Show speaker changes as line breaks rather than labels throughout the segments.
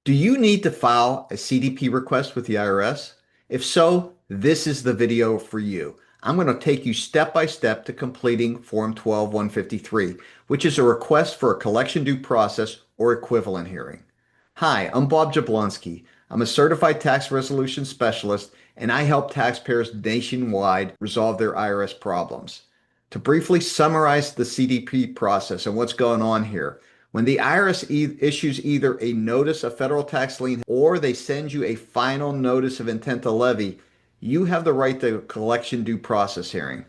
Do you need to file a CDP request with the IRS? If so, this is the video for you. I'm going to take you step by step to completing Form 12153, which is a request for a collection due process or equivalent hearing. Hi, I'm Bob Jablonski. I'm a certified tax resolution specialist, and I help taxpayers nationwide resolve their IRS problems. To briefly summarize the CDP process and what's going on here, when the IRS issues either a notice of federal tax lien or they send you a final notice of intent to levy, you have the right to a collection due process hearing.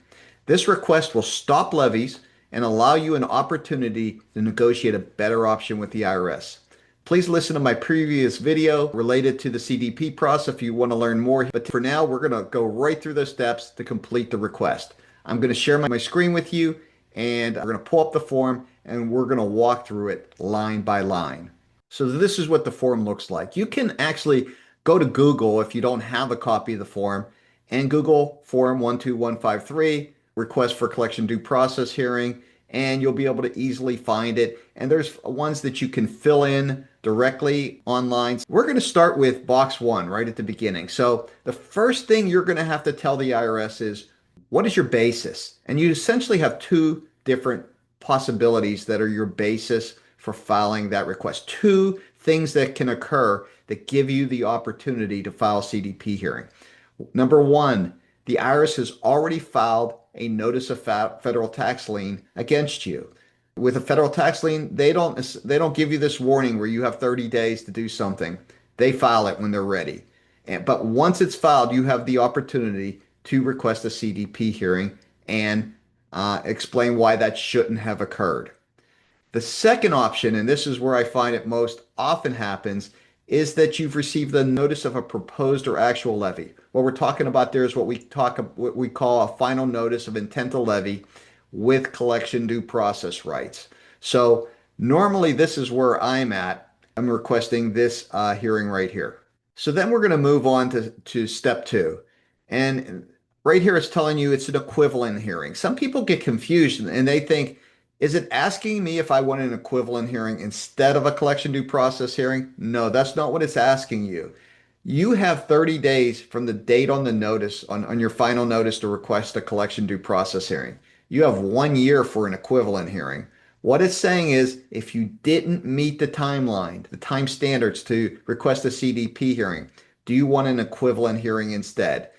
This request will stop levies and allow you an opportunity to negotiate a better option with the IRS. Please listen to my previous video related to the CDP process if you want to learn more. But for now, we're going to go right through the steps to complete the request. I'm going to share my screen with you, and we're going to pull up the form and we're going to walk through it line by line. So this is what the form looks like. You can actually go to Google if you don't have a copy of the form and Google Form 12153, request for collection due process hearing, and you'll be able to easily find it. And there's ones that you can fill in directly online. We're going to start with box one right at the beginning. So the first thing you're going to have to tell the IRS is, what is your basis? And you essentially have two different possibilities that are your basis for filing that request. Two things that can occur that give you the opportunity to file CDP hearing. Number one, the IRS has already filed a notice of federal tax lien against you. With a federal tax lien, they don't give you this warning where you have 30 days to do something. They file it when they're ready. But once it's filed, you have the opportunity to request a CDP hearing and explain why that shouldn't have occurred. The second option, and this is where I find it most often happens, is that you've received the notice of a proposed or actual levy. What we're talking about there is what we call a final notice of intent to levy with collection due process rights. So normally this is where I'm at. I'm requesting this hearing right here. So then we're going to move on to step two. And right here it's telling you it's an equivalent hearing. Some people get confused and they think, is it asking me if I want an equivalent hearing instead of a collection due process hearing? No, that's not what it's asking you. You have 30 days from the date on the notice, on your final notice, to request a collection due process hearing. You have 1 year for an equivalent hearing. What it's saying is if you didn't meet the timeline, the time standards to request a CDP hearing, do you want an equivalent hearing instead?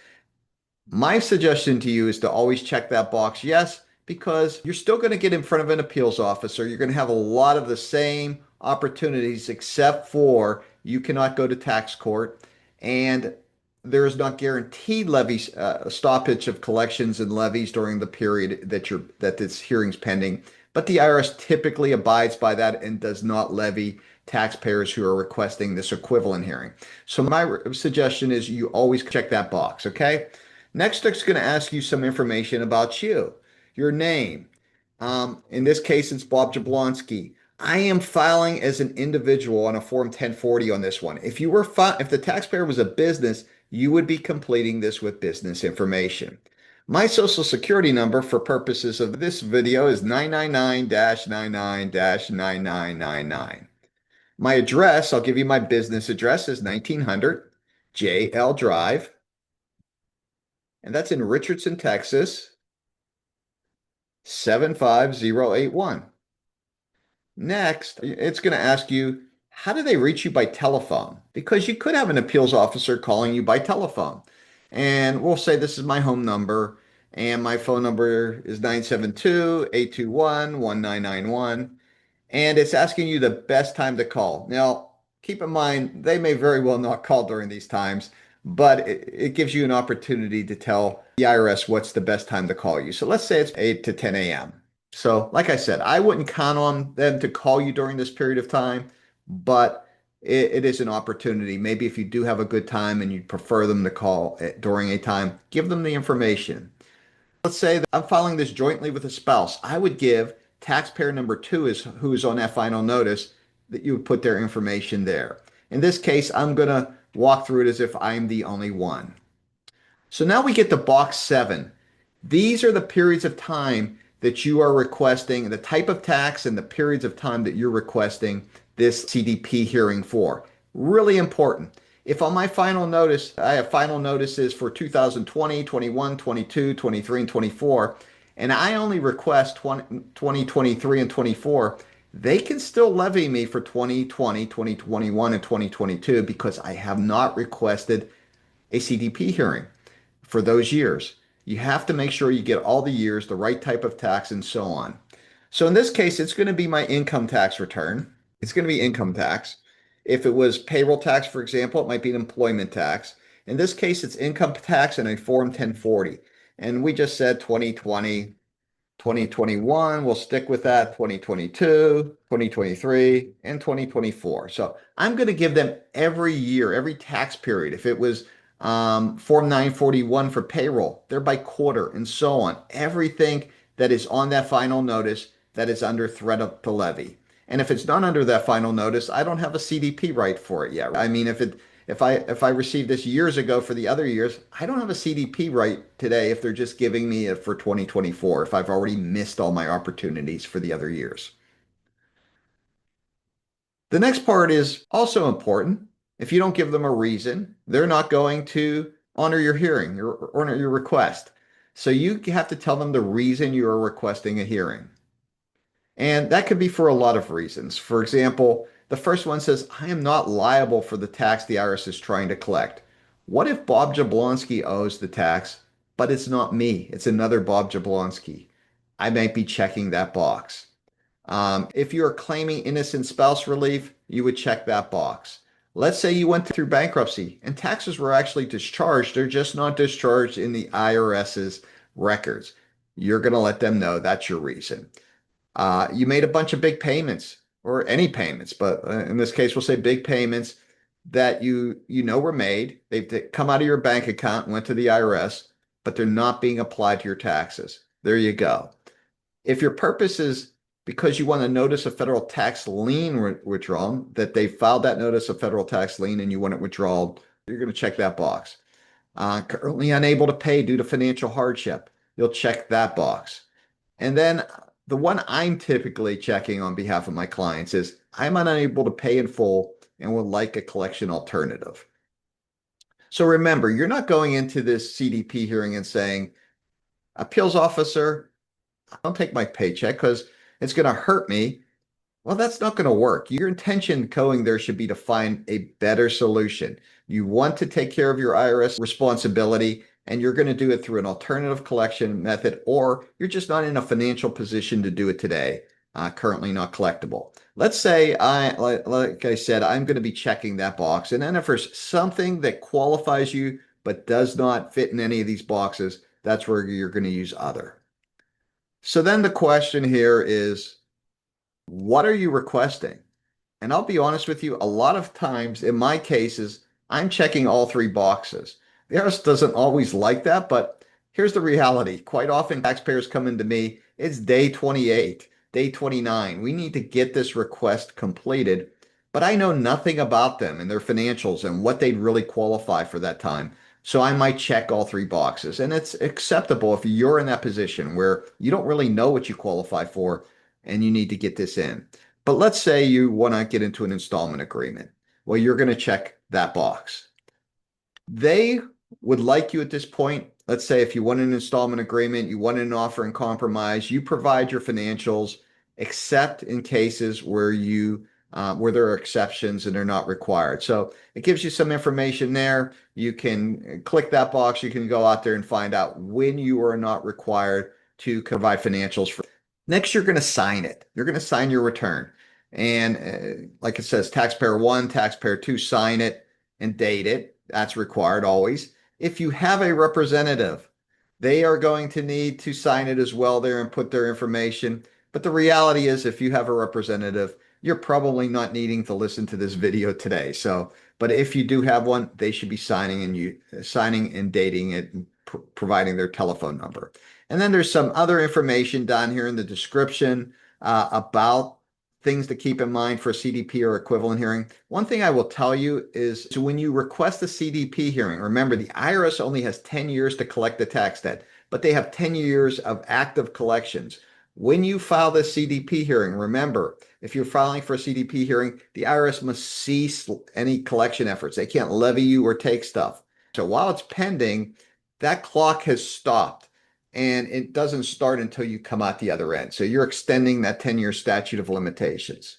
My suggestion to you is to always check that box yes, because you're still going to get in front of an appeals officer. You're going to have a lot of the same opportunities, except for you cannot go to tax court, and there is not guaranteed levies, stoppage of collections and levies during the period that this hearing's pending. But the IRS typically abides by that and does not levy taxpayers who are requesting this equivalent hearing. So my suggestion is you always check that box, okay? Next, it's going to ask you some information about you, your name. In this case, it's Bob Jablonski. I am filing as an individual on a Form 1040 on this one. If the taxpayer was a business, you would be completing this with business information. My social security number for purposes of this video is 999-99-9999. My address, I'll give you my business address, is 1900 JL Drive, and that's in Richardson, Texas, 75081. Next, it's going to ask you, how do they reach you by telephone? Because you could have an appeals officer calling you by telephone. And we'll say this is my home number, and my phone number is 972-821-1991. And it's asking you the best time to call. Now, keep in mind, they may very well not call during these times, but it gives you an opportunity to tell the IRS what's the best time to call you. So let's say it's 8 to 10 a.m. So like I said, I wouldn't count on them to call you during this period of time, but it is an opportunity. Maybe if you do have a good time and you prefer them to call during a time, give them the information. Let's say that I'm filing this jointly with a spouse. I would give taxpayer number two, who is on that final notice, that you would put their information there. In this case, I'm going to walk through it as if I'm the only one. So now we get to box 7. These are the periods of time that you are requesting, the type of tax and the periods of time that you're requesting this CDP hearing for. Really important. If on my final notice, I have final notices for 2020, 21, 22, 23, and 24, and I only request 2023 and 24, they can still levy me for 2020, 2021, and 2022 because I have not requested a CDP hearing for those years. You have to make sure you get all the years, the right type of tax, and so on. So in this case, it's going to be my income tax return. It's going to be income tax. If it was payroll tax, for example, it might be an employment tax. In this case, it's income tax and a Form 1040. And we just said 2020, 2021, we'll stick with that, 2022, 2023, and 2024. So I'm going to give them every year, every tax period. If it was Form 941 for payroll, they're by quarter and so on. Everything that is on that final notice that is under threat of the levy. And if it's not under that final notice, I don't have a CDP right for it yet. I mean, if I received this years ago for the other years, I don't have a CDP right today if they're just giving me it for 2024, if I've already missed all my opportunities for the other years. The next part is also important. If you don't give them a reason, they're not going to honor your hearing or honor your request. So you have to tell them the reason you are requesting a hearing. And that could be for a lot of reasons. For example, the first one says, I am not liable for the tax the IRS is trying to collect. What if Bob Jablonski owes the tax, but it's not me? It's another Bob Jablonski. I might be checking that box. If you're claiming innocent spouse relief, you would check that box. Let's say you went through bankruptcy and taxes were actually discharged. They're just not discharged in the IRS's records. You're going to let them know that's your reason. You made a bunch of big payments or any payments, but in this case, we'll say big payments that you know were made. They've come out of your bank account and went to the IRS, but they're not being applied to your taxes. There you go. If your purpose is because you want to notice a federal tax lien withdrawal, that they filed that notice of federal tax lien and you want it withdrawn, you're going to check that box. Currently unable to pay due to financial hardship, you'll check that box. And then the one I'm typically checking on behalf of my clients is I'm unable to pay in full and would like a collection alternative. So remember, you're not going into this CDP hearing and saying, appeals officer, don't take my paycheck because it's going to hurt me. Well, that's not going to work. Your intention going there should be to find a better solution. You want to take care of your IRS responsibility, and you're going to do it through an alternative collection method, or you're just not in a financial position to do it today, currently not collectible. Let's say like I said, I'm going to be checking that box. And then if there's something that qualifies you but does not fit in any of these boxes, that's where you're going to use other. So then the question here is, what are you requesting? And I'll be honest with you, a lot of times in my cases, I'm checking all three boxes. The IRS doesn't always like that, but here's the reality. Quite often, taxpayers come into me, it's day 28, day 29. We need to get this request completed, but I know nothing about them and their financials and what they'd really qualify for that time. So I might check all three boxes. And it's acceptable if you're in that position where you don't really know what you qualify for and you need to get this in. But let's say you want to get into an installment agreement. Well, you're going to check that box. They would like you at this point. Let's say if you want an installment agreement, you want an offer in compromise, you provide your financials, except in cases where where there are exceptions and they're not required. So it gives you some information there. You can click that box. You can go out there and find out when you are not required to provide financials for. Next, you're going to sign it. You're going to sign your return. And like it says, taxpayer one, taxpayer two, sign it and date it. That's required always. If you have a representative, they are going to need to sign it as well there and put their information. But the reality is, if you have a representative, you're probably not needing to listen to this video today. So, but if you do have one, they should be signing and dating it and providing their telephone number. And then there's some other information down here in the description about things to keep in mind for a CDP or equivalent hearing. One thing I will tell you is when you request a CDP hearing, remember the IRS only has 10 years to collect the tax debt, but they have 10 years of active collections. When you file this CDP hearing, remember, if you're filing for a CDP hearing, the IRS must cease any collection efforts. They can't levy you or take stuff. So while it's pending, that clock has stopped and it doesn't start until you come out the other end. So you're extending that 10-year statute of limitations.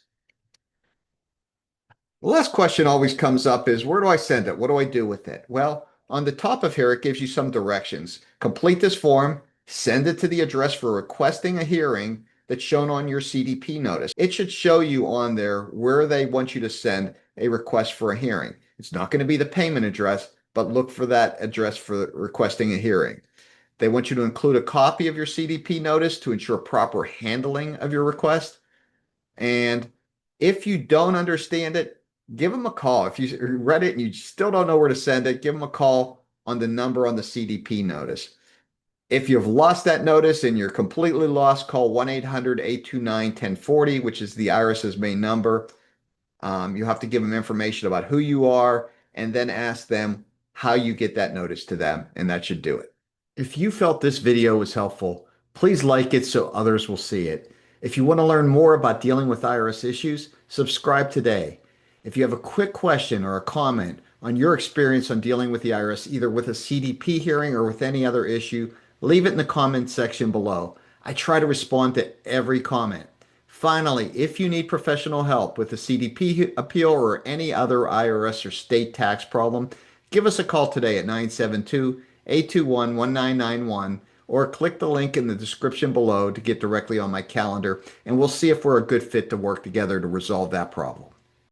The last question always comes up is, where do I send it? What do I do with it? Well, on the top of here, it gives you some directions. Complete this form, send it to the address for requesting a hearing that's shown on your CDP notice. It should show you on there where they want you to send a request for a hearing. It's not going to be the payment address, but look for that address for requesting a hearing. They want you to include a copy of your CDP notice to ensure proper handling of your request. And if you don't understand it, give them a call. If you read it and you still don't know where to send it, give them a call on the number on the CDP notice. If you've lost that notice and you're completely lost, call 1-800-829-1040, which is the IRS's main number. You have to give them information about who you are and then ask them how you get that notice to them, and that should do it. If you felt this video was helpful, please like it so others will see it. If you want to learn more about dealing with IRS issues, subscribe today. If you have a quick question or a comment on your experience on dealing with the IRS, either with a CDP hearing or with any other issue, leave it in the comment section below. I try to respond to every comment. Finally, if you need professional help with a CDP appeal or any other IRS or state tax problem, give us a call today at 972-821-1991 or click the link in the description below to get directly on my calendar, and we'll see if we're a good fit to work together to resolve that problem.